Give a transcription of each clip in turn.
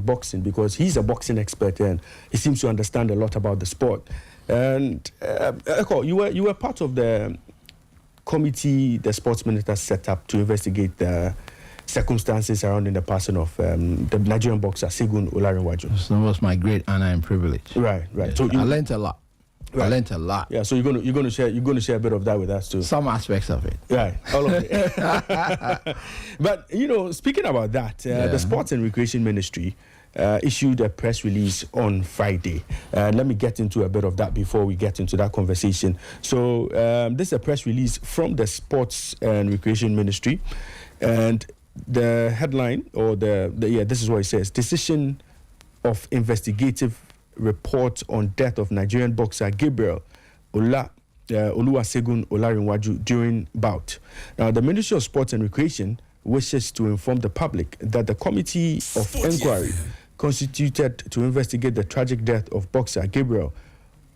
with boxing because he's a boxing expert and he seems to understand a lot about the sport. And Ekow, you were part of the committee the sports minister set up to investigate the circumstances surrounding the passing of the Nigerian boxer Oluwasegun Olanrewaju. So it was my great honor and privilege. Right. Yes. So I learned a lot. Right. I learned a lot. Yeah. So you're going to share a bit of that with us too. Some aspects of it. Right. All of it. But speaking about that, the Sports and Recreation Ministry issued a press release on Friday. Let me get into a bit of that before we get into that conversation. So this is a press release from the Sports and Recreation Ministry, and the headline, or this is what it says: Decision of investigative report on death of Nigerian boxer Gabriel Oluwasegun Olanrewaju during bout. Now, the Ministry of Sports and Recreation wishes to inform the public that the committee of inquiry constituted to investigate the tragic death of boxer Gabriel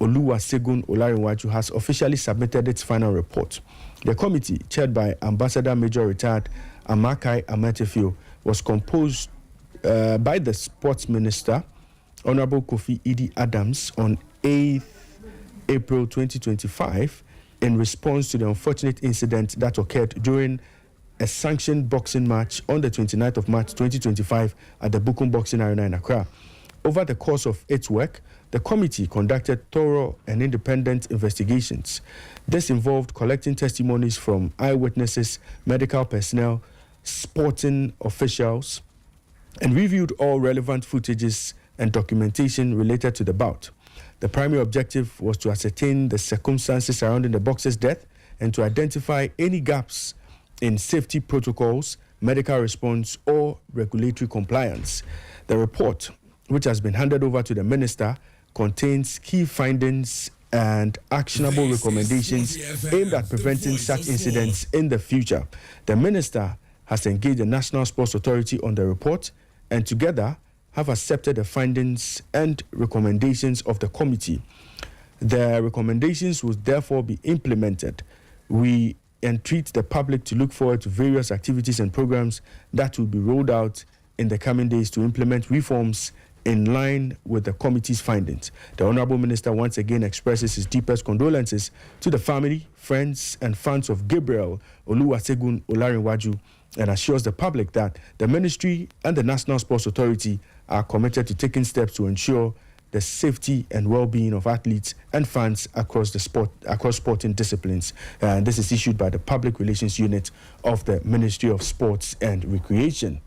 Oluwasegun Olanrewaju has officially submitted its final report. The committee, chaired by Ambassador Major Retired Amakai Amatefio, was composed by the Sports Minister, Honorable Kofi Idi Adams, on 8th April 2025 in response to the unfortunate incident that occurred during a sanctioned boxing match on the 29th of March 2025 at the Bukum Boxing Arena in Accra. Over the course of its work, the committee conducted thorough and independent investigations. This involved collecting testimonies from eyewitnesses, medical personnel, sporting officials, and reviewed all relevant footages and documentation related to the bout. The primary objective was to ascertain the circumstances surrounding the boxer's death and to identify any gaps in safety protocols, medical response, or regulatory compliance. The report, which has been handed over to the minister, contains key findings and actionable recommendations aimed at preventing such incidents in the future. The minister has engaged the National Sports Authority on the report and together have accepted the findings and recommendations of the committee. The recommendations will therefore be implemented. We entreat the public to look forward to various activities and programs that will be rolled out in the coming days to implement reforms in line with the committee's findings. The Honorable Minister once again expresses his deepest condolences to the family, friends, and fans of Gabriel Oluwasegun Olanrewaju and assures the public that the Ministry and the National Sports Authority are committed to taking steps to ensure the safety and well-being of athletes and fans across sporting disciplines. And this is issued by the Public Relations Unit of the Ministry of Sports and Recreation.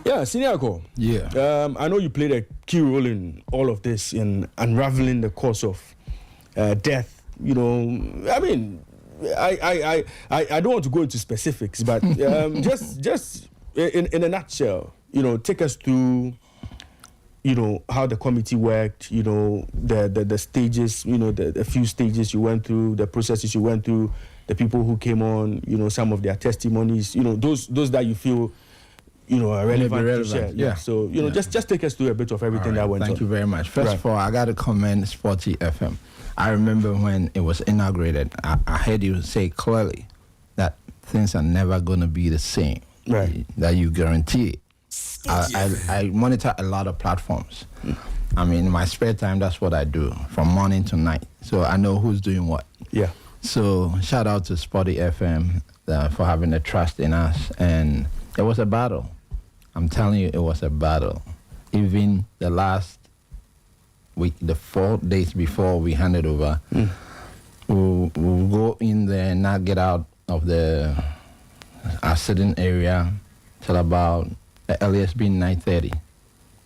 Yeah, Senior Ekow. Yeah. I know you played a key role in all of this, in unraveling the cause of death. I mean, I don't want to go into specifics, but just in a nutshell, take us through, how the committee worked, the stages, the few stages you went through, the processes you went through, the people who came on, some of their testimonies, those that you feel, are relevant to share. Yeah. So, just take us through a bit of everything that went on. Thank you very much. First of all, I got to commend Sporty FM. I remember when it was inaugurated, I heard you say clearly that things are never going to be the same. Right. That you guarantee it. I monitor a lot of platforms. I mean, in my spare time, that's what I do from morning to night. So I know who's doing what. Yeah. So shout out to Sporty FM for having the trust in us. And it was a battle. I'm telling you, it was a battle. Even the last week, the 4 days before we handed over, we'll go in there and not get out of our sitting area till about the earliest being 9:30,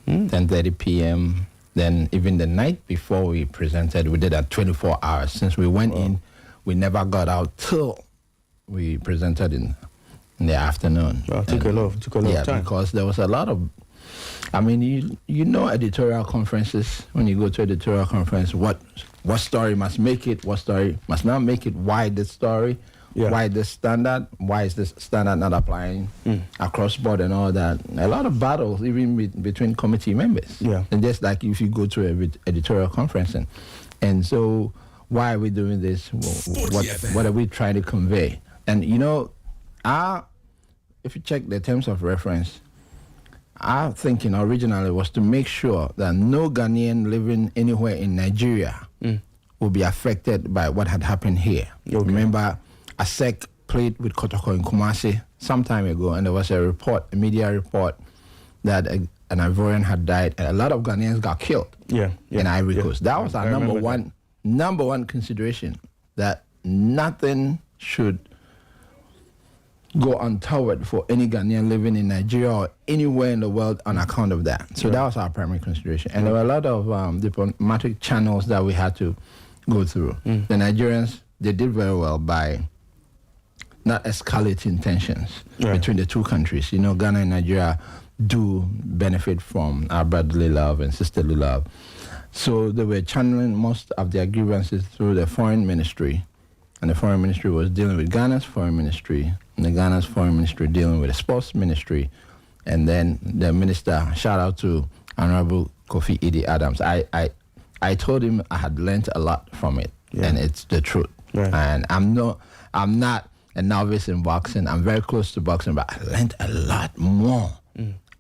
10:30 p.m. Then even the night before we presented, we did at 24 hours. Since we went in, we never got out till we presented in the afternoon. Well, took a lot of time. Because there was a lot of, editorial conferences. When you go to editorial conference, what story must make it, what story must not make it, why this story, why this standard, why is this standard not applying across board and all that. A lot of battles even between committee members. Yeah. And just like if you go to an editorial conference. And so why are we doing this? What are we trying to convey? And if you check the terms of reference, our thinking originally was to make sure that no Ghanaian living anywhere in Nigeria will be affected by what had happened here. Okay. Remember, ASEC played with Kotoko in Kumasi some time ago, and there was a media report, that an Ivorian had died, and a lot of Ghanaians got killed in Ivory Coast. That was our number one consideration, that nothing should go untoward for any Ghanaian living in Nigeria or anywhere in the world on account of that. So that was our primary consideration. And there were a lot of diplomatic channels that we had to go through. The Nigerians, they did very well by not escalating tensions between the two countries. Ghana and Nigeria do benefit from our brotherly love and sisterly love. So they were channeling most of their grievances through the foreign ministry. And the foreign ministry was dealing with Ghana's foreign ministry, and the Ghana's foreign ministry dealing with the sports ministry. And then the minister, shout out to Honorable Kofi Idi Adams. I told him I had learned a lot from it, and it's the truth. And I'm not a novice in boxing. I'm very close to boxing, but I learned a lot more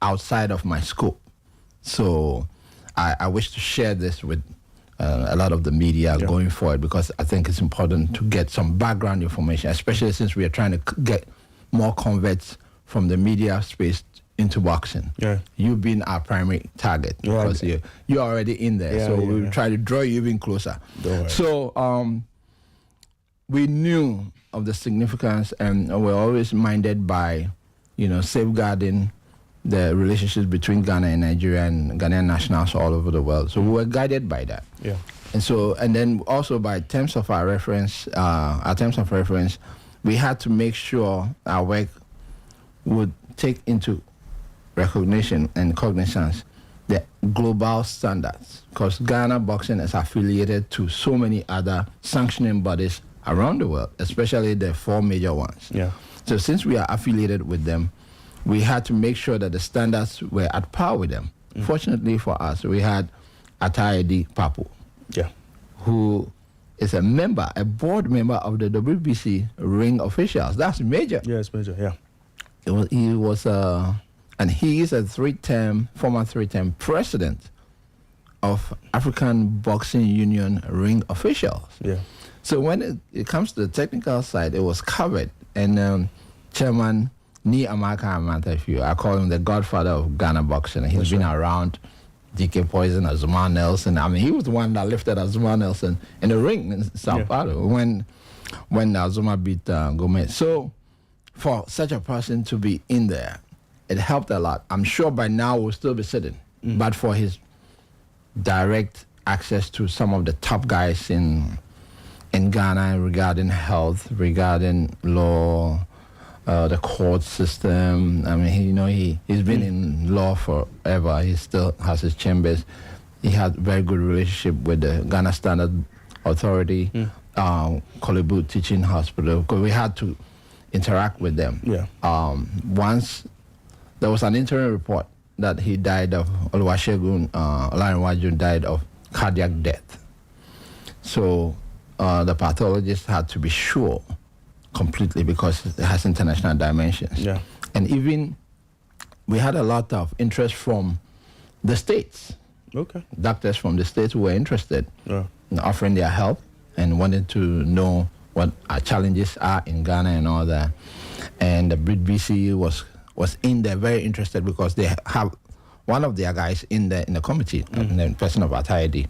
outside of my scope. So I wish to share this with a lot of the media going forward, because I think it's important to get some background information, especially since we are trying to get more converts from the media space into boxing. You've been our primary target because you're already in there, so we'll try to draw you even closer. So we knew of the significance, and we're always minded by, safeguarding the relationships between Ghana and Nigeria and Ghanaian nationals all over the world. So we were guided by that. And then also by terms of our reference, we had to make sure our work would take into recognition and cognizance the global standards, because Ghana boxing is affiliated to so many other sanctioning bodies around the world, especially the 4 major ones. So since we are affiliated with them, we had to make sure that the standards were at par with them. Fortunately for us, we had Atayedi Papu, who is a board member of the WBC ring officials. That's major. It's major, He was, and he is a former three-term president of African Boxing Union ring officials. So when it comes to the technical side, it was covered. And Chairman Nyamador, I call him the godfather of Ghana boxing. He's been around DK Poison, Azuma Nelson. I mean, he was the one that lifted Azuma Nelson in the ring in Sao Paulo when Azuma beat Gomez. So for such a person to be in there, it helped a lot. I'm sure by now we'll still be sitting, but for his direct access to some of the top guys in Ghana regarding health, regarding law, the court system. I mean, he's been in law forever. He still has his chambers. He had very good relationship with the Ghana Standard Authority, Kolebu Teaching Hospital, because we had to interact with them. Once there was an interim report that he died of, Oluwasegun Olanrewaju died of cardiac death. So the pathologist had to be sure completely, because it has international dimensions. And even we had a lot of interest from the states. Doctors from the states who were interested in offering their help and wanted to know what our challenges are in Ghana and all that. And the BC was in there, very interested, because they have one of their guys in the committee, the person of Atayedi,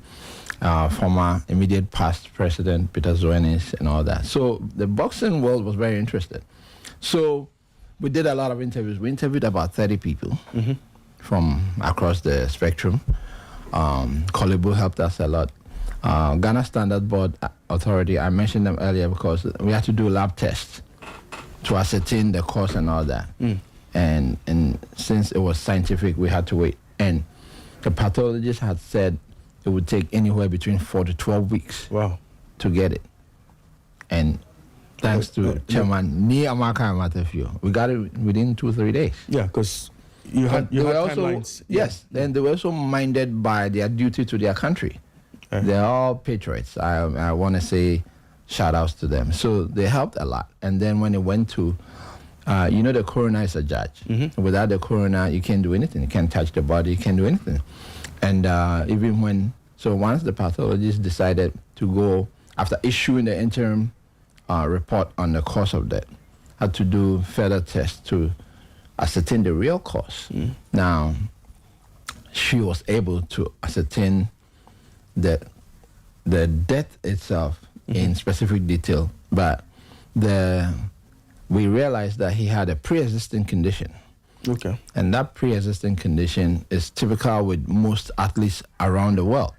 former immediate past president Peter Zoenis and all that. So the boxing world was very interested. So we did a lot of interviews. We interviewed about 30 people from across the spectrum. Kolebu helped us a lot. Ghana Standard Board Authority, I mentioned them earlier because we had to do lab tests to ascertain the cause and all that. And since it was scientific, we had to wait. And the pathologist had said it would take anywhere between 4 to 12 weeks to get it. And thanks to Chairman Nyamador, we got it within 2-3 days. Because you had timelines. Yes, then they were also minded by their duty to their country. They're all patriots. I want to say shout outs to them. So they helped a lot. And then when it went to, the coroner is a judge. Without the coroner, you can't do anything. You can't touch the body. You can't do anything. And once the pathologist decided to go, after issuing the interim report on the cause of death, had to do further tests to ascertain the real cause. Now, she was able to ascertain the death itself in specific detail, but we realized that he had a pre-existing condition. Okay. And that pre-existing condition is typical with most athletes around the world.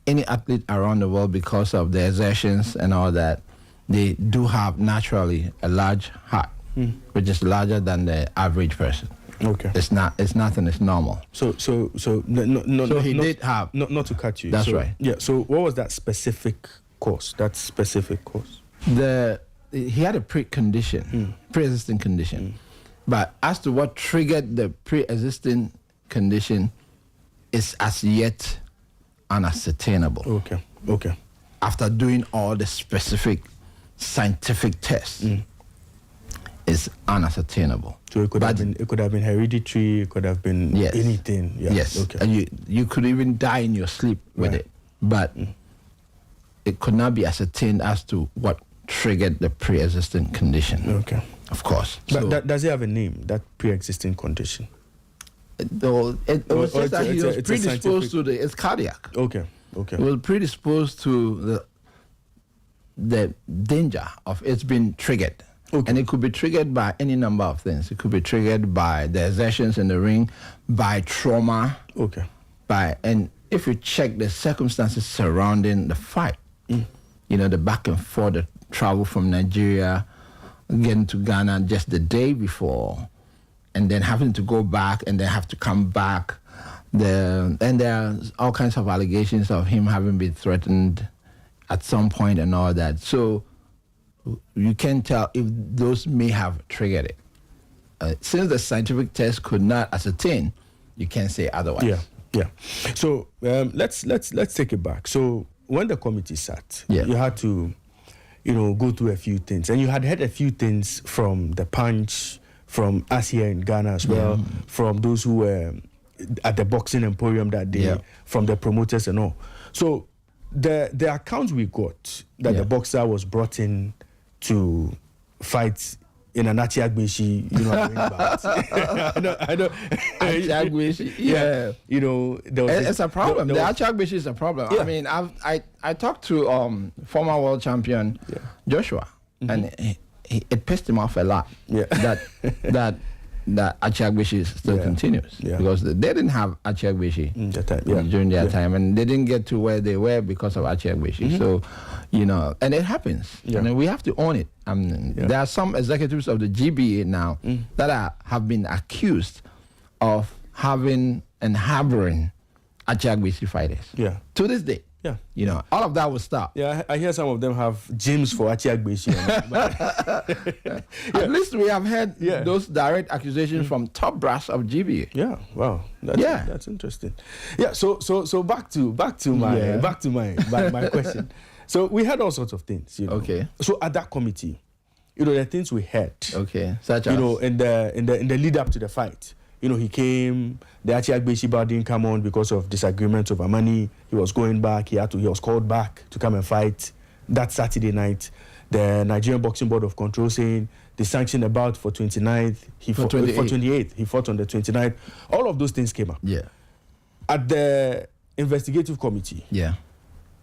Any athlete around the world, because of their exertions and all that, they do have naturally a large heart, which is larger than the average person. Okay. It's nothing. It's normal. So he did have. Not to cut you. That's right. Yeah. So what was that specific cause? He had a pre-existing condition. But as to what triggered the pre-existing condition is as yet unascertainable. Okay. After doing all the specific scientific tests, it's unascertainable. So it could have been hereditary. It could have been anything. Yeah. Yes. Okay. And you could even die in your sleep with it, but it could not be ascertained as to what triggered the pre-existing condition. Okay. Of course. But does it have a name, that pre-existing condition? It was just that he was predisposed to it's cardiac. Okay. He was predisposed to the danger of it's being triggered. Okay. And it could be triggered by any number of things. It could be triggered by the exertions in the ring, by trauma. Okay. And if you check the circumstances surrounding the fight, the back and forth, the travel from Nigeria, getting to Ghana just the day before, and then having to go back and then have to come back. And there are all kinds of allegations of him having been threatened at some point and all that. So you can tell if those may have triggered it. Since the scientific test could not ascertain, you can't say otherwise. Yeah. So let's take it back. So when the committee sat, you had to, go through a few things, and you had heard a few things from the Punch, from us here in Ghana as well, from those who were at the boxing emporium that day, from the promoters and all. So the accounts we got that the boxer was brought in to fight in an Achiagbeshi, I know. Achiagbeshi, it's a problem. The Achiagbeshi is a problem. Yeah. I mean, I talked to former world champion Joshua, and it pissed him off a lot that Achiagbeshi still continues because they didn't have Achiagbeshi during their time, and they didn't get to where they were because of Achiagbeshi. So, and it happens, and we have to own it. There are some executives of the GBA now that have been accused of having and harboring Achiagbeshi fighters. Yeah. To this day. Yeah. All of that will stop. Yeah, I hear some of them have gyms for Achiagbeshi. At least we have heard those direct accusations from top brass of GBA. Yeah. Wow. That's interesting. Yeah. So back to my question. So we had all sorts of things. Okay. So at that committee, the things we had. Okay. Such as in the lead up to the fight. He came, the Achiagbeshi bar didn't come on because of disagreements over money. He was going back. He was called back to come and fight that Saturday night. The Nigerian Boxing Board of Control saying they sanctioned a bout for 29th. For 28th. He fought on the 29th. All of those things came up. Yeah. At the investigative committee. Yeah.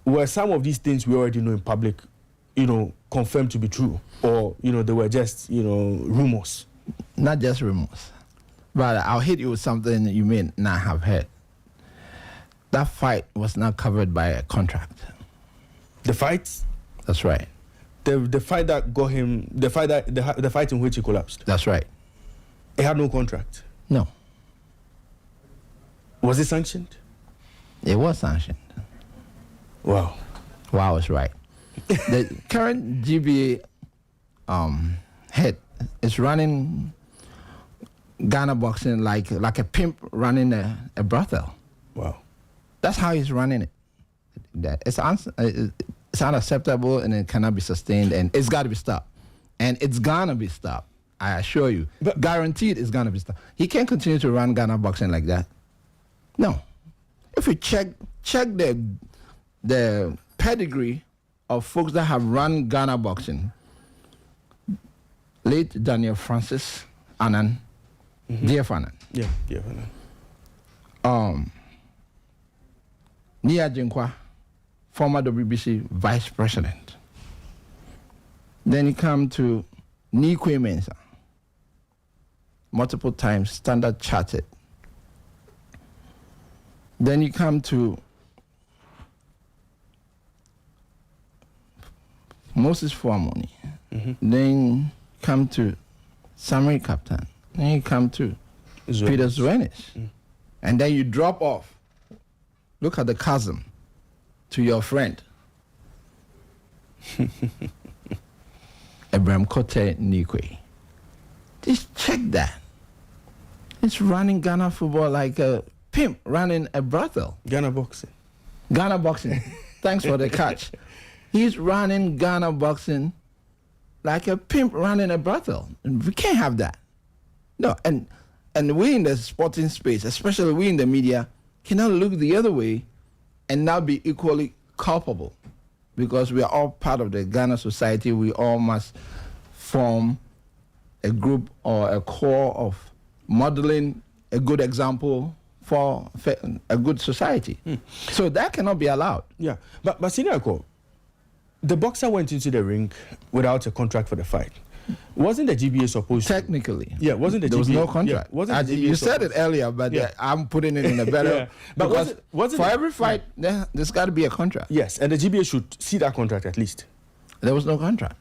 Were some of these things we already know in public, confirmed to be true? Or, they were just, rumors? Not just rumors. But I'll hit you with something you may not have heard. That fight was not covered by a contract. The fight? That's right. The fight that got him, the fight in which he collapsed? That's right. It had no contract? No. Was it sanctioned? It was sanctioned. Wow. Wow is right. The current GBA head is running Ghana boxing like a pimp running a brothel. Wow. That's how he's running it. that. It's unacceptable, and it cannot be sustained, and it's got to be stopped. And it's gonna be stopped. I assure you. But guaranteed, it's gonna be stopped. He can't continue to run Ghana boxing like that. No. If you check the pedigree of folks that have run Ghana boxing, late Daniel Francis Annan, DF Annan. Yeah, DF Annan. Nia Jinkwa, former WBC vice president. Then you come to Nikwe Mensah, multiple times Standard Chartered. Then you come to Moses Fuamoni. Then you come to Samuel Captain. Then you come to Peter Zuenis. And then you drop off. Look at the chasm to your friend. Abraham Kote Nikwe. Just check that. He's running Ghana football like a pimp running a brothel. Ghana boxing. Ghana boxing. Thanks for the catch. He's running Ghana boxing like a pimp running a brothel. And we can't have that. No, and we in the sporting space, especially we in the media, cannot look the other way and now be equally culpable, because we are all part of the Ghana society. We all must form a group or a core of modeling a good example for a good society. So that cannot be allowed. Yeah, but Senior Ekow, the boxer went into the ring without a contract for the fight. Wasn't the GBA supposed technically? Yeah, wasn't the there GBA? There was no contract. Yeah, wasn't the GBA you said it earlier, but I'm putting it in a better. Yeah. But wasn't for every fight, there's got to be a contract. Yes, and the GBA should see that contract at least. There was no contract.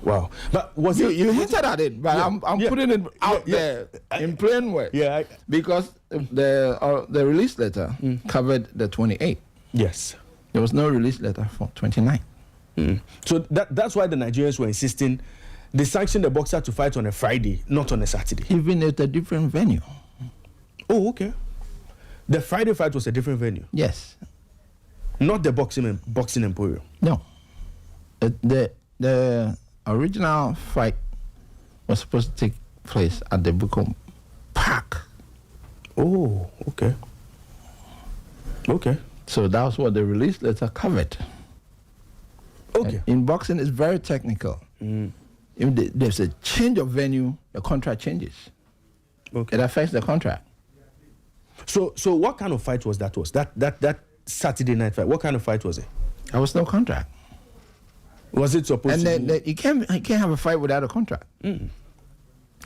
Wow, but was you hinted at it, but I'm putting it out there in plain words. Yeah, because the release letter covered the 28th. Yes, there was no release letter for 29. So that's why the Nigerians were insisting they sanctioned the boxer to fight on a Friday, not on a Saturday. Even at a different venue. Oh, okay. The Friday fight was a different venue. Yes. Not the boxing emporium. No. The original fight was supposed to take place at the Bukom Park. Oh, okay. Okay. So that was what the release letter covered. Okay. In boxing, it's very technical. If there's a change of venue, the contract changes. Okay. It affects the contract. So what kind of fight was that? That Saturday night fight? What kind of fight was it? There was no contract. Was it supposed to? And you can't have a fight without a contract.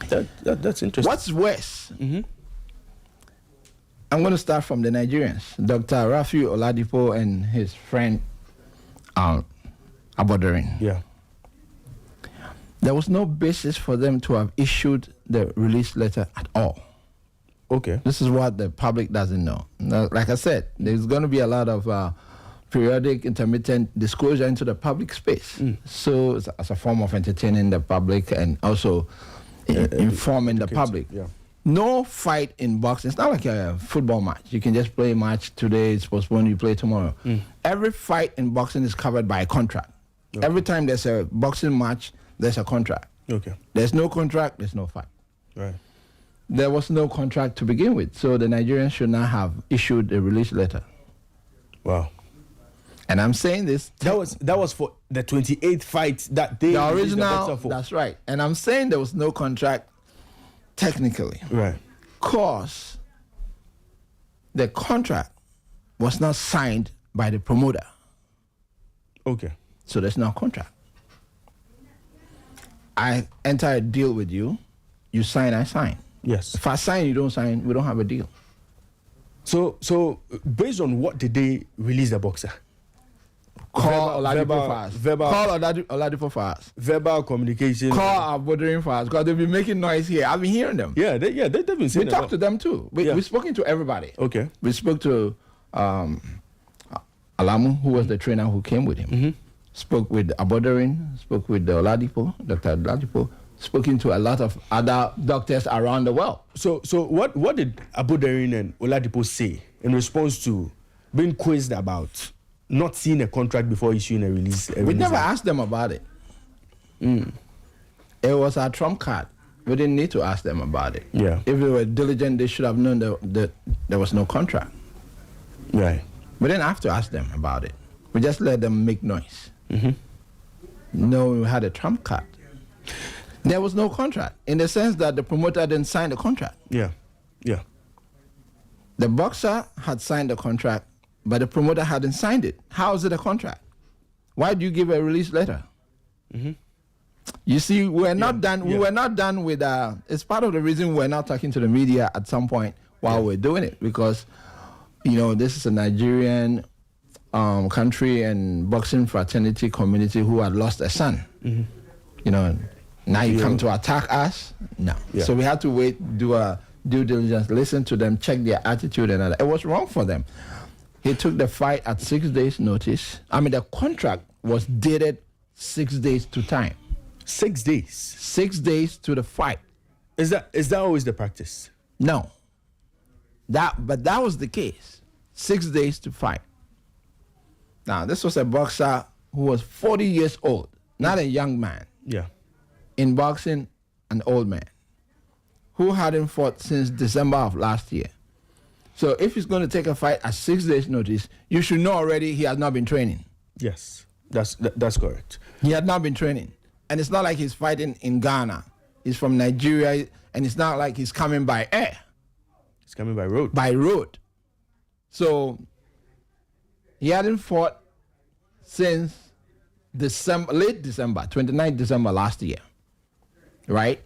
That's interesting. What's worse? I'm going to start from the Nigerians. Dr. Rafi Oladipo and his friend Abodorin. Yeah. There was no basis for them to have issued the release letter at all. Okay. This is what the public doesn't know. Now, like I said, there's going to be a lot of periodic, intermittent disclosure into the public space. So it's as a form of entertaining the public and also informing the public. Yeah. No fight in boxing. It's not like a football match. You can just play a match today, it's postponed, you play tomorrow. Every fight in boxing is covered by a contract. Okay. Every time there's a boxing match, there's a contract. Okay. There's no contract, there's no fight. Right. There was no contract to begin with, so the Nigerians should not have issued a release letter. Wow. And I'm saying this. That was for the 28th fight that they. The original. That's right. And I'm saying there was no contract technically. Right. Because the contract was not signed by the promoter. Okay. So there's no contract. I enter a deal with you, you sign, I sign. Yes. If I sign, you don't sign, we don't have a deal. So based on what did they release the boxer? Call Oladipo fast. Call Oladipo fast. Verbal communication. Call Abodorin fast, because they've been making noise here. I've been hearing them. Yeah, they've been saying. We talked to them too. We've spoken to everybody. Okay. We spoke to Alamu, who was the trainer who came with him. Spoke with Abodorin, spoke with Oladipo, Dr. Oladipo, spoken to a lot of other doctors around the world. So what did Abodorin and Oladipo say in response to being quizzed about not seen a contract before issuing a release. We never asked them about it. It was our trump card. We didn't need to ask them about it. Yeah. If they were diligent, they should have known that there was no contract. Right. We didn't have to ask them about it. We just let them make noise. No, we had a trump card. There was no contract in the sense that the promoter didn't sign the contract. Yeah. The boxer had signed the contract, but the promoter hadn't signed it. How is it a contract? Why do you give a release letter? You see, we're not done. We were not done with. It's part of the reason we're not talking to the media at some point while we're doing it, because, this is a Nigerian country and boxing fraternity community who had lost a son. Now you come to attack us? No. Yeah. So we had to wait, do a due diligence, listen to them, check their attitude and all that. It was wrong for them. He took the fight at 6 days' notice. The contract was dated 6 days to time. 6 days. 6 days to the fight. Is that always the practice? No. But that was the case. 6 days to fight. Now, this was a boxer who was 40 years old, not a young man. Yeah. In boxing, an old man who hadn't fought since December of last year. So if he's going to take a fight at 6 days' notice, you should know already he has not been training. Yes, that's correct. He had not been training. And it's not like he's fighting in Ghana. He's from Nigeria, and it's not like he's coming by air. He's coming by road. By road. So he hadn't fought since late December, 29th December last year. Right?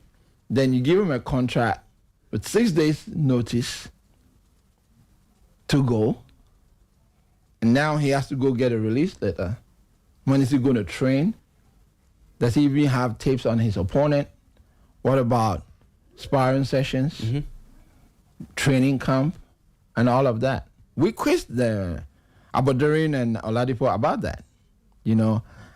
Then you give him a contract with 6 days notice to go. And now he has to go get a release letter. When is he going to train? Does he even have tapes on his opponent? What about sparring sessions, training camp, and all of that? We quizzed the Abodorin and Oladipo about that.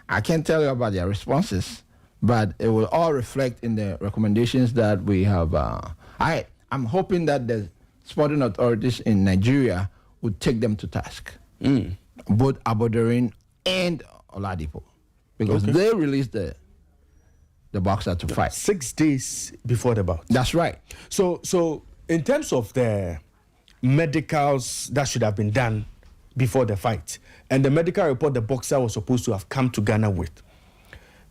I can't tell you about their responses, but it will all reflect in the recommendations that we have. I'm hoping that the sporting authorities in Nigeria would take them to task, both Abodorin and Oladipo, because they released the boxer to fight 6 days before the bout. That's right. So in terms of the medicals that should have been done before the fight, and the medical report the boxer was supposed to have come to Ghana with,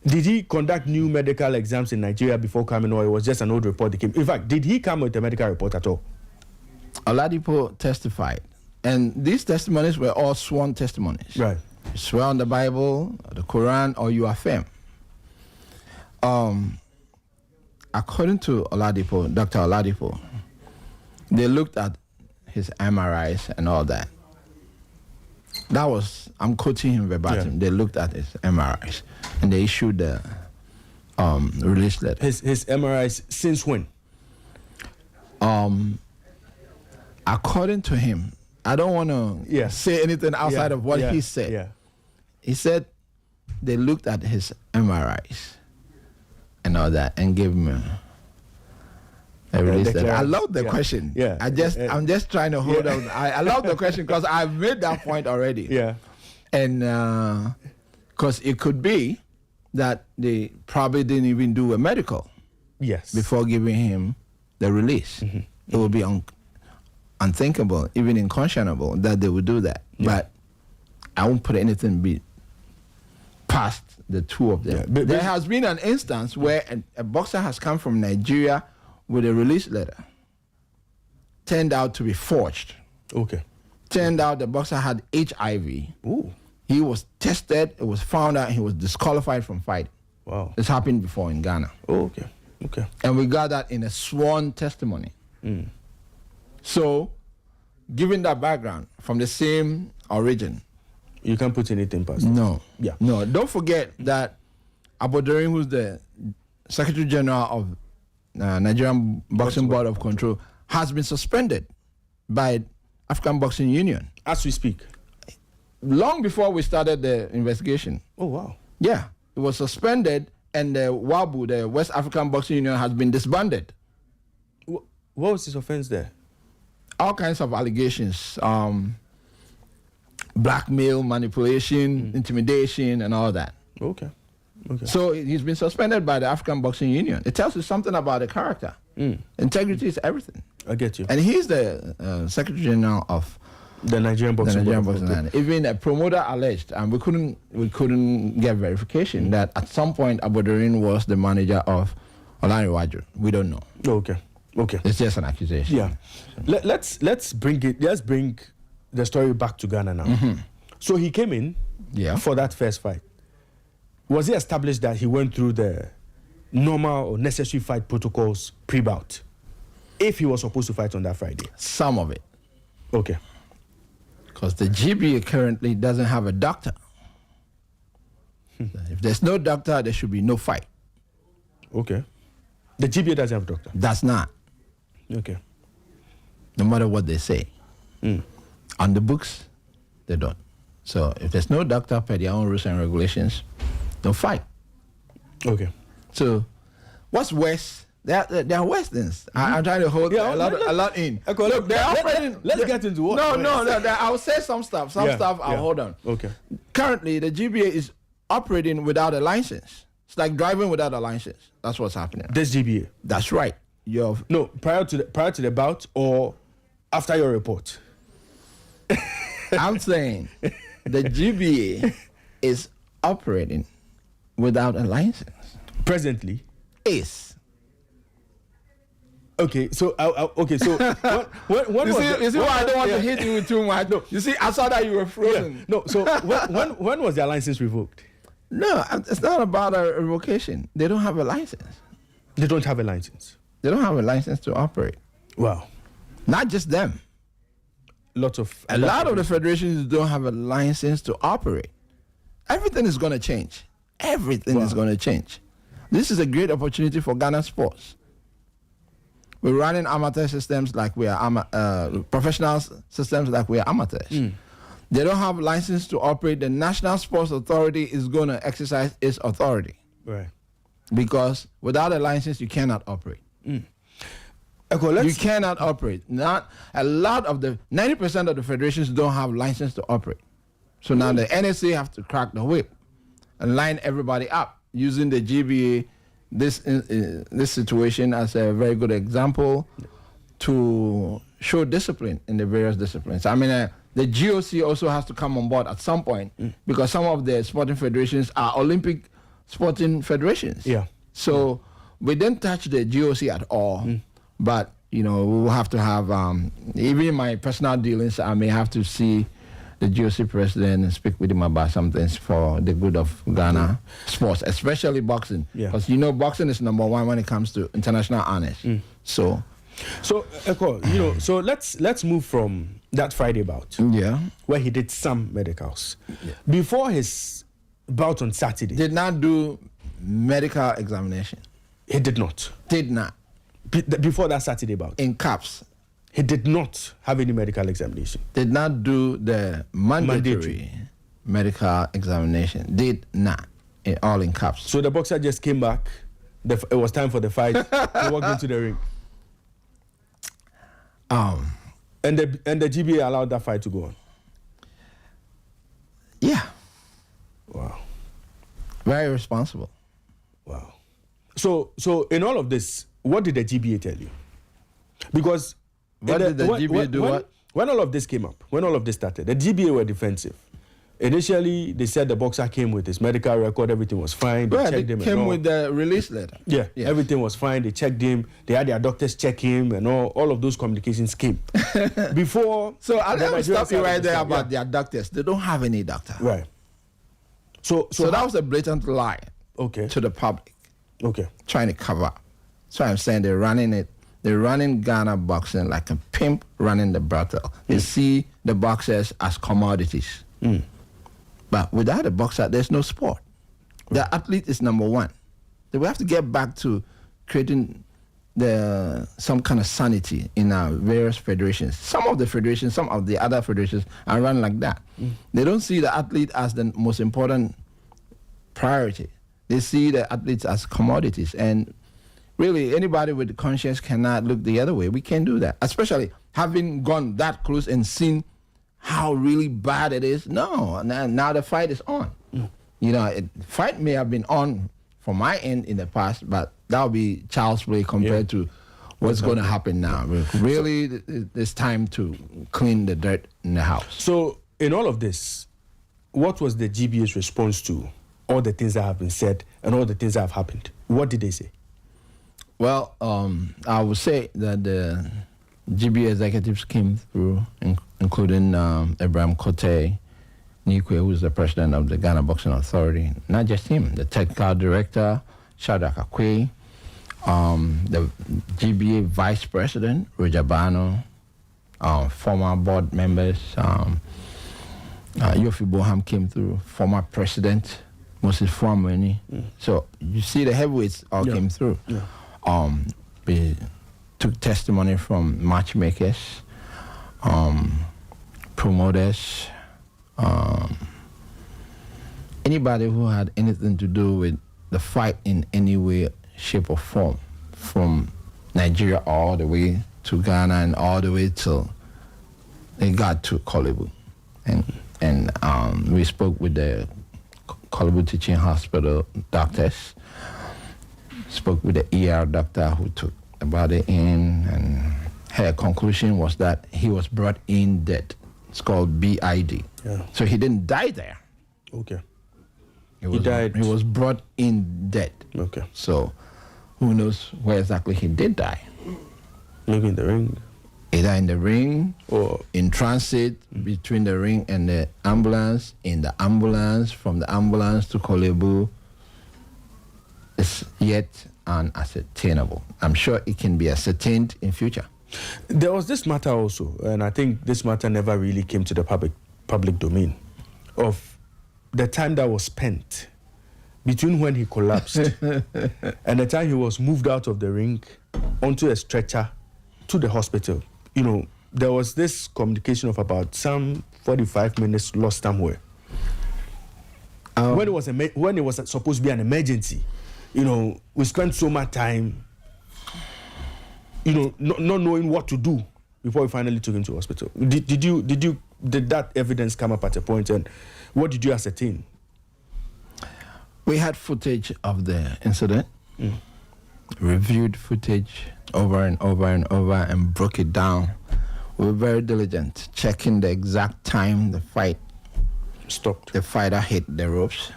did he conduct new medical exams in Nigeria before coming, or it was just an old report that came? In fact, did he come with a medical report at all? Oladipo testified, and these testimonies were all sworn testimonies. Right. You swear on the Bible, the Quran, or you affirm. According to Oladipo, Dr. Oladipo, they looked at his MRIs and all that. I'm quoting him verbatim. Yeah. They looked at his MRIs and they issued the release letter. His MRIs since when? According to him, I don't want to say anything outside of what he said. Yeah. He said they looked at his MRIs and all that and gave him a release letter. I love the question. Yeah. I'm just trying to hold on. I love the question because I've made that point already. Yeah. And because it could be that they probably didn't even do a medical. Yes. Before giving him the release. It would be unthinkable, even unconscionable that they would do that. Yeah. But I won't put anything past the two of them. Yeah. But there has been an instance where a boxer has come from Nigeria with a release letter. Turned out to be forged. Okay. Turned out the boxer had HIV. Ooh. He was tested. It was found out he was disqualified from fighting. Wow. This happened before in Ghana. Oh, okay. And we got that in a sworn testimony. So, given that background from the same origin, you can't put anything past it. No. Yeah. No. Don't forget that Abodorin, who's the Secretary General of Nigerian Boxing Board of Control, has been suspended by African Boxing Union. As we speak. Long before we started the investigation. Oh, wow. Yeah. It was suspended, and the WABU, the West African Boxing Union, has been disbanded. What was his offense there? All kinds of allegations. blackmail, manipulation, intimidation, and all that. Okay. So he's been suspended by the African Boxing Union. It tells you something about the character. Integrity is everything. I get you. And he's the Secretary General of the Nigerian Boxing Board. Even a promoter alleged, and we couldn't get verification that at some point Abodorin was the manager of Olanrewaju. We don't know. Okay. It's just an accusation. Yeah. Let's bring the story back to Ghana now. So he came in for that first fight. Was it established that he went through the normal or necessary fight protocols pre-bout if he was supposed to fight on that Friday? Some of it. Okay. Because the GBA currently doesn't have a doctor. If there's no doctor, there should be no fight. Okay. The GBA doesn't have a doctor? Does not. Okay. No matter what they say. On the books, they don't. So if there's no doctor per their own rules and regulations, don't fight. Okay. So what's worse? There are worse things. I'm trying to hold a lot in. Okay, look, they're operating. Let's get into what. No. I'll say some stuff. Stuff I'll hold on. Okay. Currently, the GBA is operating without a license. It's like driving without a license. That's what's happening. This GBA. That's right. Prior to the bout or after your report. I'm saying the GBA is operating without a license. Presently. Is. Okay, so so when you see why I don't want to hit you with too much. No, you see, I saw that you were frozen. Yeah. No, so when was their license revoked? No, it's not about a revocation. They don't have a license. They don't have a license. They don't have a license to operate. Wow. Not just them. A lot of the federations don't have a license to operate. Everything is going to change. Everything is going to change. This is a great opportunity for Ghana sports. We're running amateur systems like we are professional systems like we are amateurs. They don't have a license to operate. The National Sports Authority is going to exercise its authority. Right. Because without a license, you cannot operate. Okay, you cannot operate. 90% of the federations don't have license to operate. So now the NSA have to crack the whip and line everybody up using the GBA, this situation as a very good example to show discipline in the various disciplines. I mean, the GOC also has to come on board at some point because some of the sporting federations are Olympic sporting federations. Yeah. So we didn't touch the GOC at all, but we will have to have, even in my personal dealings, I may have to see the GOC president and speak with him about some things for the good of Ghana sports, especially boxing. Because boxing is number one when it comes to international honors. So Ekow, so let's move from that Friday bout. Where he did some medicals. Before his bout on Saturday. Did not do medical examination. He did not. Did not. Before that Saturday bout. In caps. He did not have any medical examination. Did not do the mandatory medical examination. Did not. All in caps. So the boxer just came back. It was time for the fight. He walked into the ring. And the GBA allowed that fight to go on. Yeah. Wow. Very responsible. Wow. So in all of this, what did the GBA tell you? Because what did the GBA do? When all of this came up, when all of this started, the GBA were defensive. Initially, they said the boxer came with his medical record, everything was fine. They checked him. Came with the release letter. Yeah, everything was fine. They checked him. They had their doctors check him, and all of those communications came. Before. So let me stop you right there about their doctors. They don't have any doctor. Right. So that was a blatant lie. Okay. To the public. Okay. Trying to cover up. So I'm saying they're running it. They're running Ghana boxing like a pimp running the brothel. They see the boxers as commodities. But without a boxer, there's no sport. The athlete is number one. So we have to get back to creating some kind of sanity in our various federations. Some of the federations, some of the other federations are run like that. They don't see the athlete as the most important priority. They see the athletes as commodities. And really, anybody with conscience cannot look the other way. We can't do that, especially having gone that close and seen how really bad it is. No, now the fight is on. You know, fight may have been on from my end in the past, but that would be child's play compared to what's going to happen now. Really, it's time to clean the dirt in the house. So, in all of this, what was the GBA's response to all the things that have been said and all the things that have happened? What did they say? Well, I would say that the GBA executives came through, including Abraham Kote Nikwe, who is the president of the Ghana Boxing Authority. Not just him, the technical director, Shadrach Akwe, the GBA vice president, Roger Bano, former board members, Yofi Boham came through, former president, Moses Fuamweni. So you see the heavyweights all came through. We took testimony from matchmakers, promoters, anybody who had anything to do with the fight in any way, shape or form, from Nigeria all the way to Ghana and all the way till they got to Kolebu. And we spoke with the Kolebu Teaching Hospital doctors, spoke with the ER doctor who took the body in, and her conclusion was that he was brought in dead. It's called BID. So he didn't die there. Okay. He died. He was brought in dead. Okay. So who knows where exactly he did die? Maybe in the ring. Either in the ring or in transit between the ring and the ambulance, in the ambulance, from the ambulance to Kolebu. It's yet unascertainable. I'm sure it can be ascertained in future. There was this matter also, and I think this matter never really came to the public domain, of the time that was spent between when he collapsed and the time he was moved out of the ring onto a stretcher to the hospital. You know, there was this communication of about some 45 minutes lost somewhere. When it was supposed to be an emergency, you know, we spent so much time, you know, not knowing what to do before we finally took him to hospital. Did that evidence come up at a point, and what did you ascertain? We had footage of the incident, reviewed footage over and over and over, and broke it down. We were very diligent, checking the exact time the fight stopped. The fighter hit the ropes,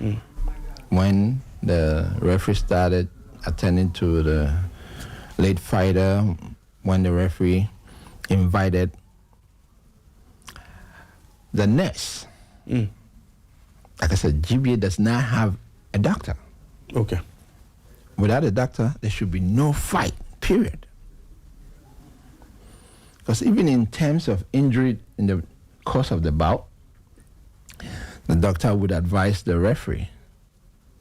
when the referee started attending to the late fighter, when the referee invited the nurse. Like I said, GBA does not have a doctor. Okay. Without a doctor, there should be no fight, period. Because even in terms of injury in the course of the bout, the doctor would advise the referee,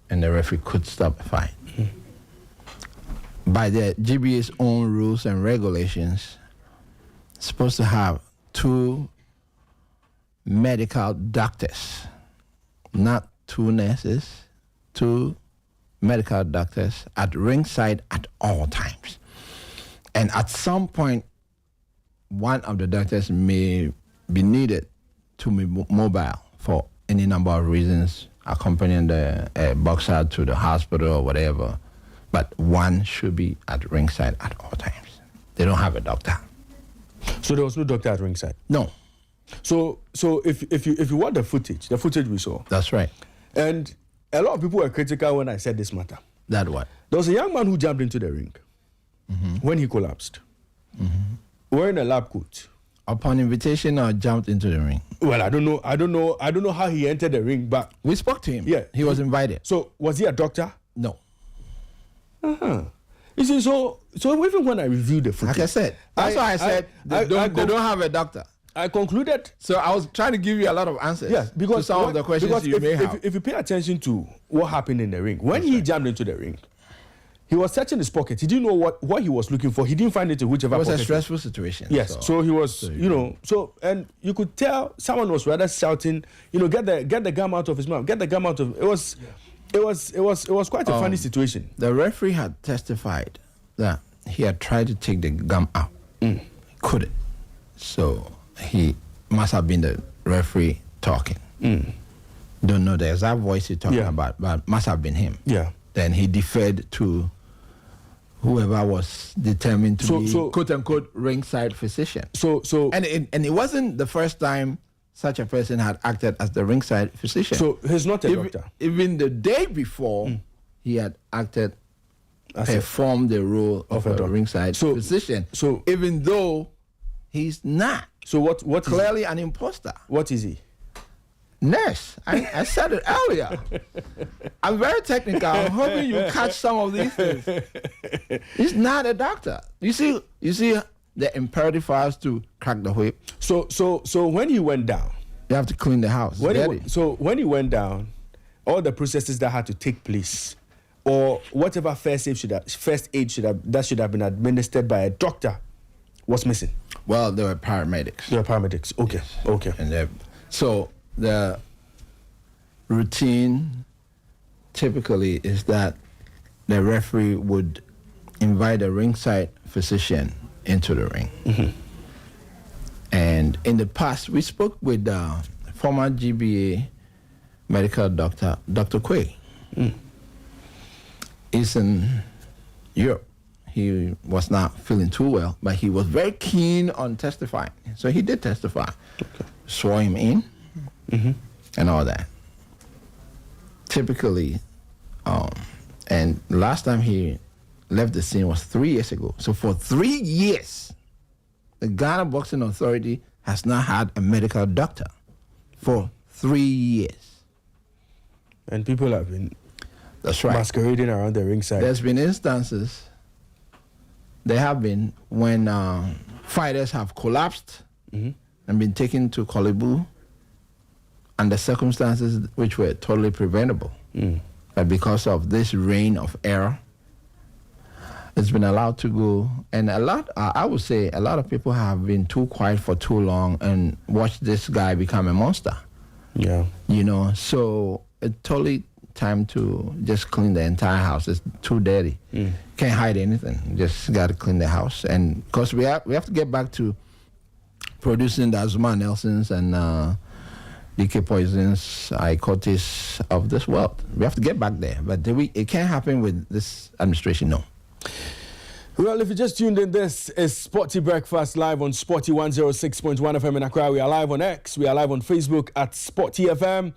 and the referee could stop the fight. By the GBA's own rules and regulations, it's supposed to have 2 medical doctors, not 2 nurses, 2 medical doctors at ringside at all times. And at some point, one of the doctors may be needed to be mobile for any number of reasons, accompanying the boxer to the hospital or whatever. But one should be at ringside at all times. They don't have a doctor. So there was no doctor at ringside? No. So if you watch the footage we saw. That's right. And a lot of people were critical when I said this matter. That what? There was a young man who jumped into the ring when he collapsed, wearing a lab coat. Upon invitation, or jumped into the ring? Well, I don't know how he entered the ring, but we spoke to him. Yeah, he was invited. So was he a doctor? No. You see, so even when I reviewed the footage, like I said, that's why I said they don't have a doctor. I concluded. So I was trying to give you a lot of answers. Yes, because to some of the questions you may have. If you pay attention to what happened in the ring, when he jumped into the ring, he was searching his pocket. He didn't know what he was looking for. He didn't find it in whichever pocket. It was a stressful situation. Yes, so he was, and you could tell someone was rather shouting, get the gum out of his mouth, get the gum out of. It was quite a funny situation. The referee had testified that he had tried to take the gum out, couldn't. So he must have been referee talking. Don't know the exact voice he's talking about, but must have been him. Yeah. Then he deferred to whoever was determined to be quote unquote ringside physician. And it wasn't the first time such a person had acted as the ringside physician. So he's not a doctor. Even the day before, he had acted, performed the role of a ringside physician. So even though he's not. So what clearly an imposter. What is he? Nurse. I said it earlier. I'm very technical. I'm hoping you catch some of these things. He's not a doctor. You see the imperative for us to crack the whip. So when he went down, you have to clean the house. When he went down, all the processes that had to take place, or whatever first aid should have been administered by a doctor, was missing. Well, there were paramedics. Okay. Yes. Okay. And so the routine typically is that the referee would invite a ringside physician into the ring. And in the past, we spoke with former GBA medical doctor, Dr. Quay. He's in Europe. He was not feeling too well, but he was very keen on testifying. So he did testify. Okay. Swore him in and all that. Typically, and last time he left the scene was 3 years ago. So for 3 years, the Ghana Boxing Authority has not had a medical doctor for 3 years. And people have been masquerading around the ringside. There's been instances, there have been, when fighters have collapsed and been taken to Kolebu under circumstances which were totally preventable. But because of this reign of error, it's been allowed to go. And I would say a lot of people have been too quiet for too long and watched this guy become a monster. Yeah. So it's totally time to just clean the entire house. It's too dirty. Can't hide anything. Just got to clean the house. And because we have to get back to producing the Azuma Nelsons and DK Poisons, Icotis of this world. We have to get back there. But it can't happen with this administration, no. Well, if you just tuned in, this is Sporty Breakfast live on Sporty 106.1 FM in Accra. We are live on X. We are live on Facebook at Sporty FM.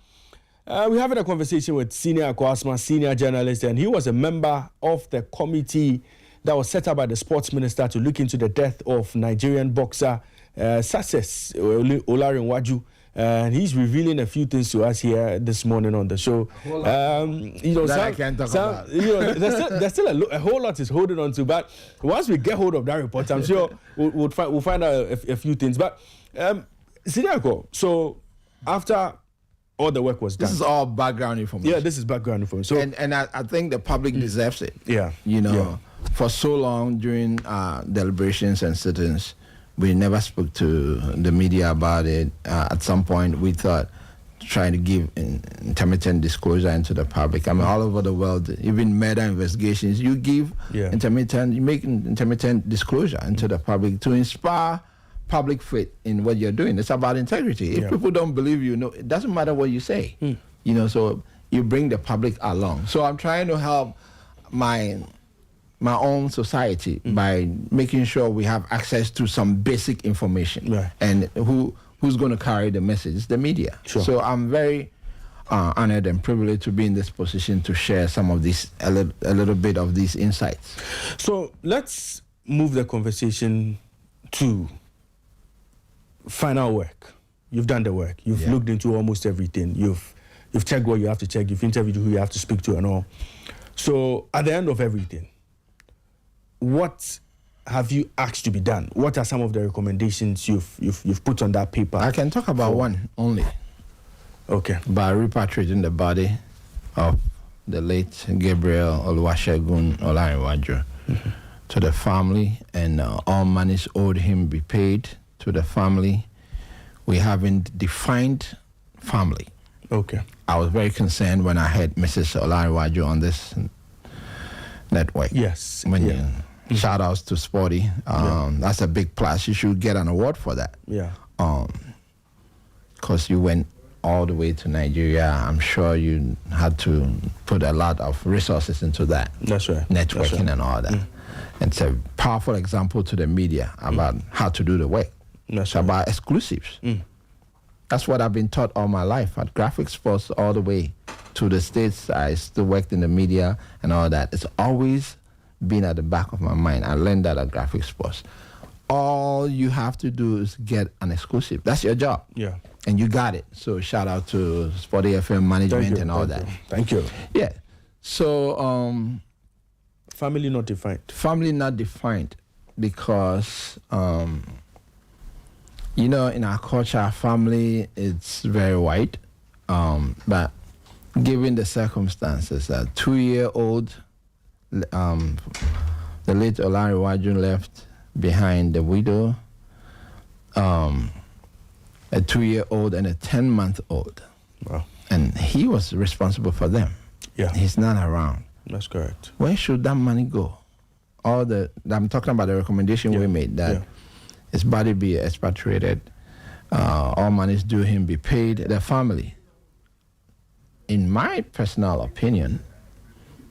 We're having a conversation with senior Ekow Asma, senior journalist, and he was a member of the committee that was set up by the sports minister to look into the death of Nigerian boxer Success Olanrewaju. And he's revealing a few things to us here this morning on the show. I can't talk about. There's still a whole lot is holding on to. But once we get hold of that report, I'm sure we'll find out a few things. But Senior Ekow, so after all the work was done, this is all background information. Yeah, this is background information. So, and I think the public deserves it. Yeah, for so long during deliberations and sit-ins, we never spoke to the media about it. At some point, we thought trying to give intermittent disclosure into the public. I mean, all over the world, even murder investigations, you give you make intermittent disclosure into the public to inspire public faith in what you're doing. It's about integrity. If people don't believe you, it doesn't matter what you say. So you bring the public along. So I'm trying to help my own society by making sure we have access to some basic information. And who's going to carry the message? It's the media. Sure. So I'm very honored and privileged to be in this position to share some of these, a little bit of these insights. So let's move the conversation to final work. You've done the work. You've looked into almost everything. You've checked what you have to check. You've interviewed who you have to speak to and all. So at the end of everything, what have you asked to be done? What are some of the recommendations you've put on that paper? I can talk about one only. Okay. By repatriating the body of the late Gabriel Oluwasegun Olanrewaju to the family, and all monies owed him be paid to the family. We haven't defined family. Okay. I was very concerned when I heard Mrs. Olanrewaju on this network. Yes. Shout outs to Sporty. That's a big plus. You should get an award for that. Yeah. because you went all the way to Nigeria, I'm sure you had to put a lot of resources into that. That's right. Networking and all that. It's a powerful example to the media about how to do the work. It's about exclusives. That's what I've been taught all my life at Graphic Sports all the way to the States. I still worked in the media and all that. It's always been at the back of my mind. I learned that at Graphic Sports. All you have to do is get an exclusive. That's your job. Yeah. And you got it. So shout out to Sporty FM management and all that. Thank you. Yeah. So family not defined. Family not defined because you know, in our culture, family it's very white. But given the circumstances, a 2-year-old, the late Olanrewaju left behind the widow, a 2-year-old and a 10-month-old. Wow. And he was responsible for them. Yeah. He's not around. That's correct. Where should that money go? I'm talking about the recommendation we made that his body be expatriated, all monies due him be paid, the family. In my personal opinion,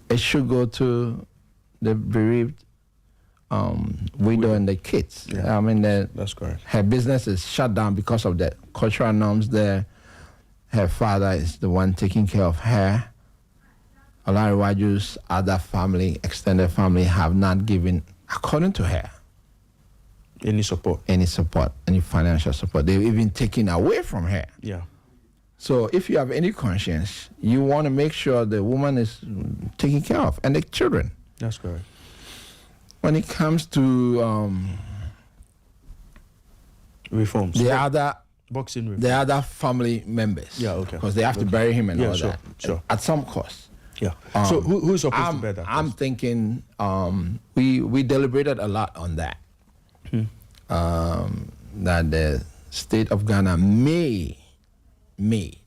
it should go to the bereaved widow and the kids. Yeah. I mean, that's correct. Her business is shut down because of the cultural norms there. Her father is the one taking care of her. Olanrewaju's other family, extended family, have not given, according to her, any support, any financial support. They've even taken away from her. Yeah. So if you have any conscience, you want to make sure the woman is taken care of and the children. That's correct. When it comes to reforms, the other boxing reforms, the other family members, because they have to bury him and all that, at some cost. Yeah. So who's supposed to bear that? I'm thinking we deliberated a lot on that. That the state of Ghana may,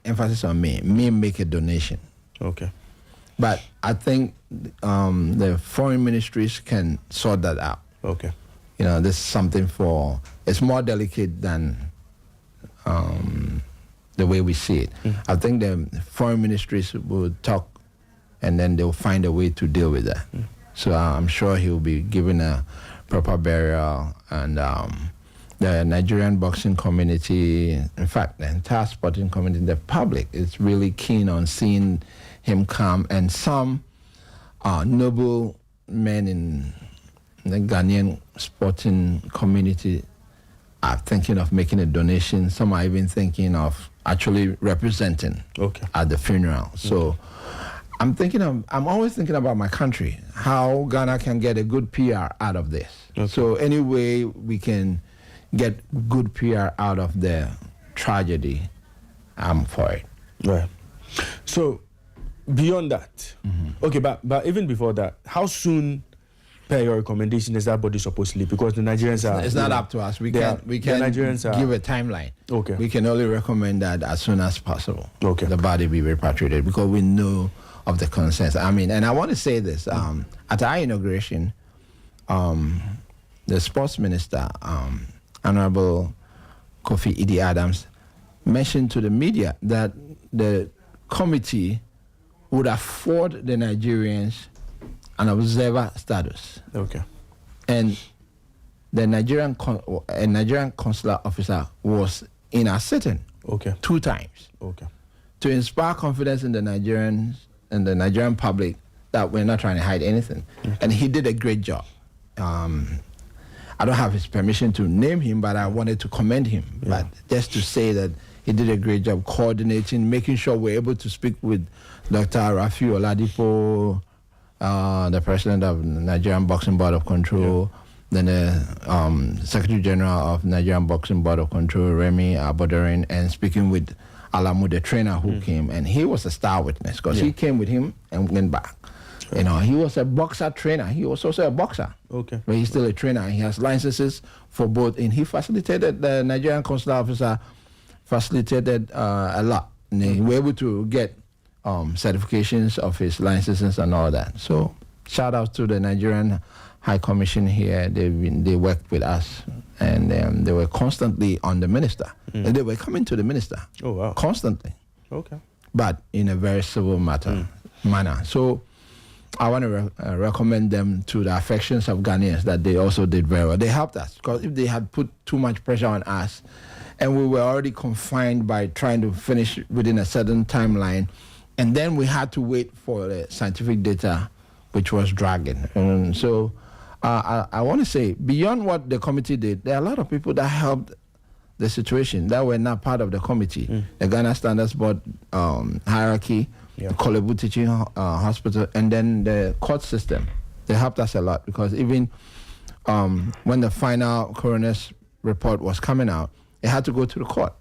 emphasis on may make a donation. Okay. But I think the foreign ministries can sort that out. Okay. You know, this is something it's more delicate than the way we see it. I think the foreign ministries will talk and then they'll find a way to deal with that. So I'm sure he'll be given a proper burial, and the Nigerian boxing community, in fact, the entire sporting community, the public is really keen on seeing him come, and some noble men in the Ghanaian sporting community are thinking of making a donation. Some are even thinking of actually representing at the funeral. So I'm always thinking about my country, how Ghana can get a good PR out of this. So any way we can get good PR out of the tragedy, I'm for it. Right. So beyond that, but even before that, how soon, per your recommendation, is that body supposed to leave? Because the Nigerians are... It's not up to us. We can't give a timeline. Okay. We can only recommend that as soon as possible. Okay. The body be repatriated, because we know of the consensus. I mean, and I want to say this, at our inauguration, the sports minister, Honorable Kofi Idi Adams, mentioned to the media that the committee would afford the Nigerians an observer status. Okay. And the Nigerian consular officer was in our sitting 2 times. Okay. To inspire confidence in the Nigerians and the Nigerian public that we're not trying to hide anything. And he did a great job. I don't have his permission to name him, but I wanted to commend him. But just to say that he did a great job coordinating, making sure we're able to speak with Dr. Rafi Oladipo, the president of the Nigerian Boxing Board of Control, then the Secretary General of Nigerian Boxing Board of Control, Remy Abodorin, and speaking with Alamu, the trainer who came, and he was a star witness because he came with him and went back. You know, he was a boxer trainer. He was also a boxer. Okay. But he's still a trainer. He has licenses for both, and he facilitated, the Nigerian consular officer facilitated a lot. And they were able to get certifications of his licenses and all that. So shout out to the Nigerian High Commission here. They worked with us, and they were constantly on the minister. And they were coming to the minister. Oh, wow. Constantly. Okay. But in a very civil manner. So I want to recommend them to the affections of Ghanaians that they also did very well. They helped us, because if they had put too much pressure on us, and we were already confined by trying to finish within a certain timeline, and then we had to wait for the scientific data, which was dragging. And so I want to say, beyond what the committee did, there are a lot of people that helped the situation that were not part of the committee. The Ghana Standards Board hierarchy, the Kolebu Teaching Hospital, and then the court system. They helped us a lot, because even when the final coroner's report was coming out, it had to go to the court.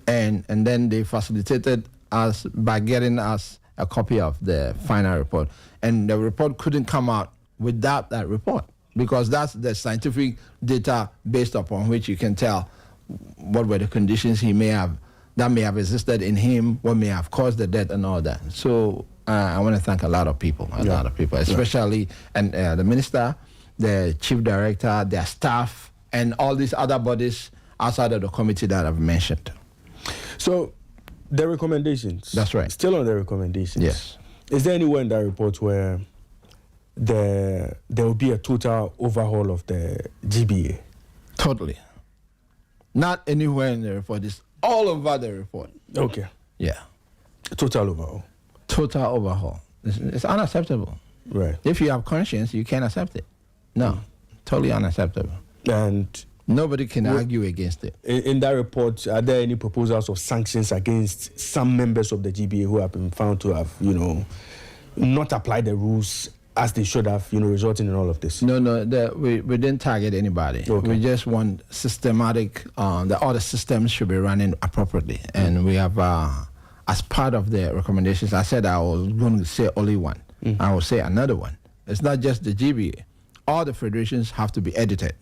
And then they facilitated us by getting us a copy of the final report. And the report couldn't come out without that report, because that's the scientific data based upon which you can tell what were the conditions that may have existed in him, what may have caused the death and all that. So I want to thank a lot of people, especially and the minister, the chief director, their staff, and all these other bodies outside of the committee that I've mentioned. So the recommendations. That's right. Still on the recommendations. Yes. Is there anywhere in that report where there will be a total overhaul of the GBA? Totally. Not anywhere in the report. It's all over the report. Okay. Yeah. Total overhaul. Total overhaul. It's unacceptable. Right. If you have conscience, you can't accept it. No. Totally unacceptable. And nobody can argue against it. In that report, are there any proposals of sanctions against some members of the GBA who have been found to have, not applied the rules as they should have, resulting in all of this? No, we didn't target anybody. Okay. We just want systematic, all the systems should be running appropriately. And we have, as part of the recommendations, I said I was going to say only one. I will say another one. It's not just the GBA. All the federations have to be edited.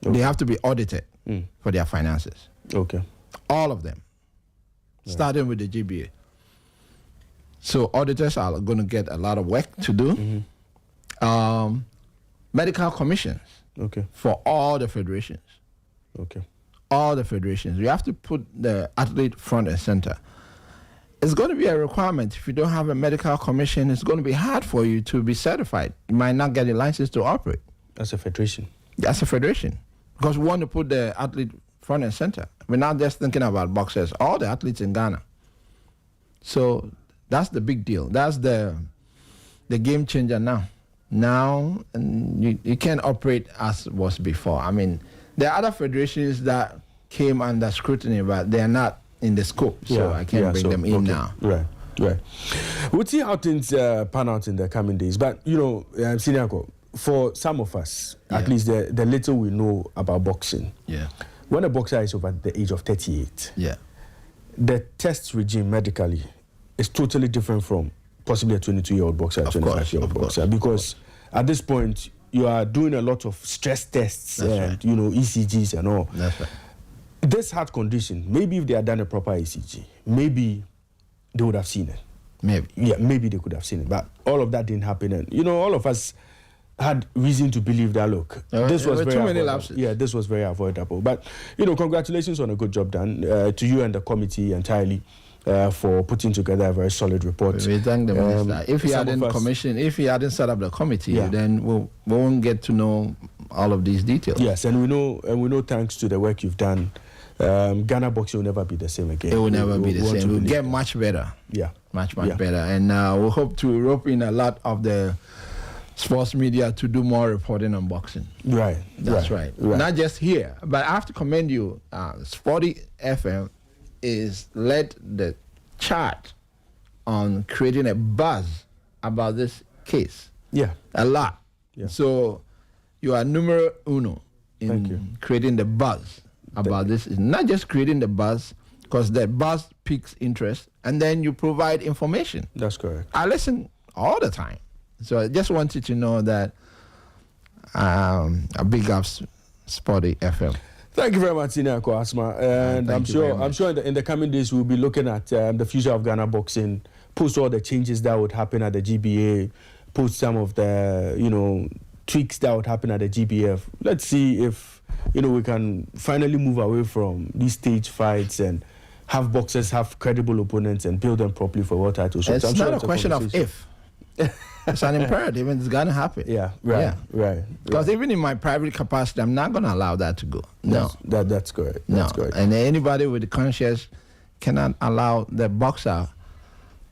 Okay. They have to be audited for their finances. Okay. All of them, starting with the GBA. So auditors are going to get a lot of work to do. Medical commissions for all the federations. Okay. All the federations. You have to put the athlete front and center. It's going to be a requirement. If you don't have a medical commission, it's going to be hard for you to be certified. You might not get a license to operate. As a federation. That's a federation. Because we want to put the athlete front and center. We're not just thinking about boxers, all the athletes in Ghana. So that's the big deal. That's the game changer now. Now, you can't operate as was before. I mean, there are other federations that came under scrutiny, but they are not in the scope, so I can't bring them in now. Right. We'll see how things pan out in the coming days. But, Senior Ekow, for some of us, at least the little we know about boxing, when a boxer is over the age of 38, the test regime medically is totally different from possibly a 22-year-old boxer, a 25-year-old boxer, because at this point, you are doing a lot of stress tests and, ECGs and all. That's right. This heart condition, maybe if they had done a proper ECG, maybe they would have seen it. Maybe. Yeah, maybe they could have seen it. But all of that didn't happen. And, all of us had reason to believe that, look, this was very avoidable. Yeah, this was very avoidable. But, congratulations on a good job done to you and the committee entirely for putting together a very solid report. We thank the minister. If he hadn't set up the committee, then we won't get to know all of these details. Yes, and we know thanks to the work you've done, Ghana boxing will never be the same again. It will never be the same. We'll get much better. Yeah. Much better. And we hope to rope in a lot of the sports media to do more reporting on boxing. Right. That's right. Not just here, but I have to commend you. Sporty FM is led the charge on creating a buzz about this case. Yeah. A lot. Yeah. So you are numero uno in creating the buzz about this. It's not just creating the buzz, because the buzz piques interest, and then you provide information. That's correct. I listen all the time. So I just wanted to know that a big ups Sporty FM. Thank you very much, Senior Ekow Asma. And I'm sure in the coming days we'll be looking at the future of Ghana boxing, post all the changes that would happen at the GBA, post some of the, tweaks that would happen at the GBF. Let's see if, we can finally move away from these stage fights and have boxers have credible opponents and build them properly for world title shots. It's not a question of if. It's an imperative, and it's gonna happen. Yeah, right, right. Because even in my private capacity, I'm not gonna allow that to go. No, that's correct. That's correct. And anybody with the conscience cannot allow the boxer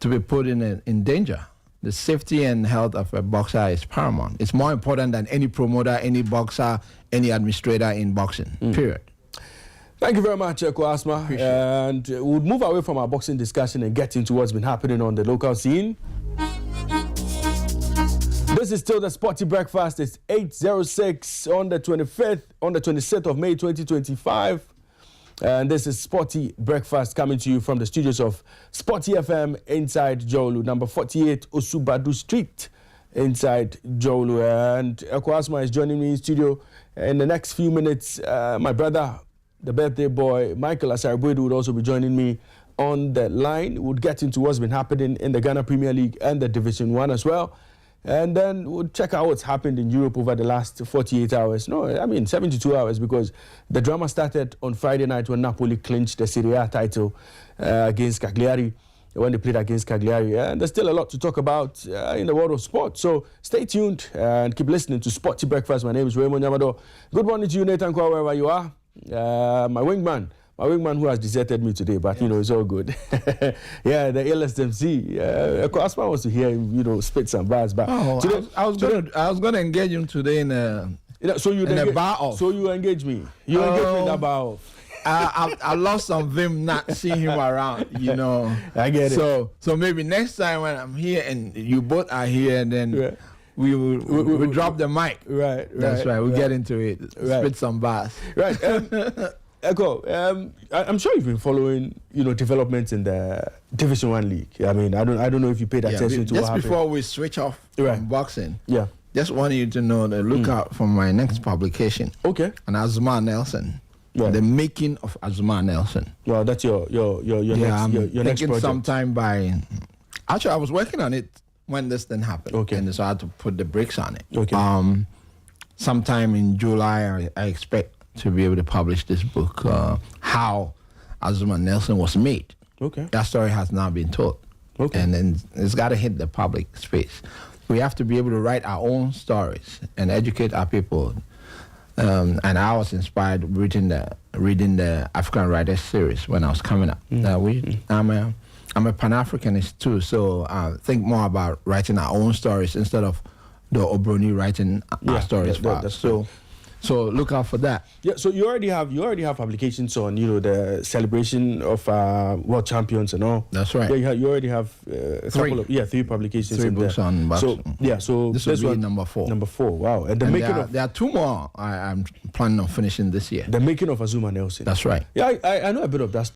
to be put in danger. The safety and health of a boxer is paramount. It's more important than any promoter, any boxer, any administrator in boxing. Period. Thank you very much, Ekow Asma. And we'll move away from our boxing discussion and get into what's been happening on the local scene. This is still the Sporty Breakfast. It's 8:06 on the 26th of May 2025. And this is Sporty Breakfast coming to you from the studios of Sporty FM inside Jolu, number 48 Osubadu Street inside Jolu. And Ekow Asma is joining me in studio. In the next few minutes, my brother, the birthday boy, Michael Asaribwedu, would also be joining me on the line. We'll get into what's been happening in the Ghana Premier League and the Division 1 as well. And then we'll check out what's happened in Europe over the last 48 hours. No, I mean 72 hours, because the drama started on Friday night when Napoli clinched the Serie A title against Cagliari, when they played against Cagliari. And there's still a lot to talk about in the world of sport. So stay tuned and keep listening to Sporty Breakfast. My name is Raymond Nyamador. Good morning to you, Nathan Kwa, wherever you are. My wingman who has deserted me today, but it's all good. Yeah, the illest MC. Ekow Asma wants to hear him, spit some bars. But today, I was gonna engage him today in a bar off. So you engage me. You engage me in that bar off. I lost some vim not seeing him around. I get it. So maybe next time when I'm here and you both are here, and then. We will drop the mic. Right. That's right. We'll get into it. Spit some bars. Right. Ekow, I'm sure you've been following, developments in the Division 1 league. I mean, I don't know if you paid attention to what happened. Just before we switch off from boxing. Yeah. Just want you to know that look out for my next publication. Okay. On Asma Nelson. Right. The making of Asma Nelson. Well, that's your next project. Sometime by. Actually, I was working on it when this thing happened. Okay. And so I had to put the brakes on it. Okay. Sometime in July, I expect to be able to publish this book, How Asma Nelson Was Made. Okay. That story has now been told. Okay. And then it's got to hit the public space. We have to be able to write our own stories and educate our people. And I was inspired reading the African Writers series when I was coming up. I'm a Pan-Africanist too, so I think more about writing our own stories instead of the Obroni writing our stories for us. So look out for that. Yeah. So you already have publications on the celebration of world champions and all. That's right. Yeah, you already have three publications. 3 books on boxing. So this will be number 4. Number 4. Wow. And there are 2 more I'm planning on finishing this year. The making of Asma Nelson. That's right. Yeah, I know a bit of that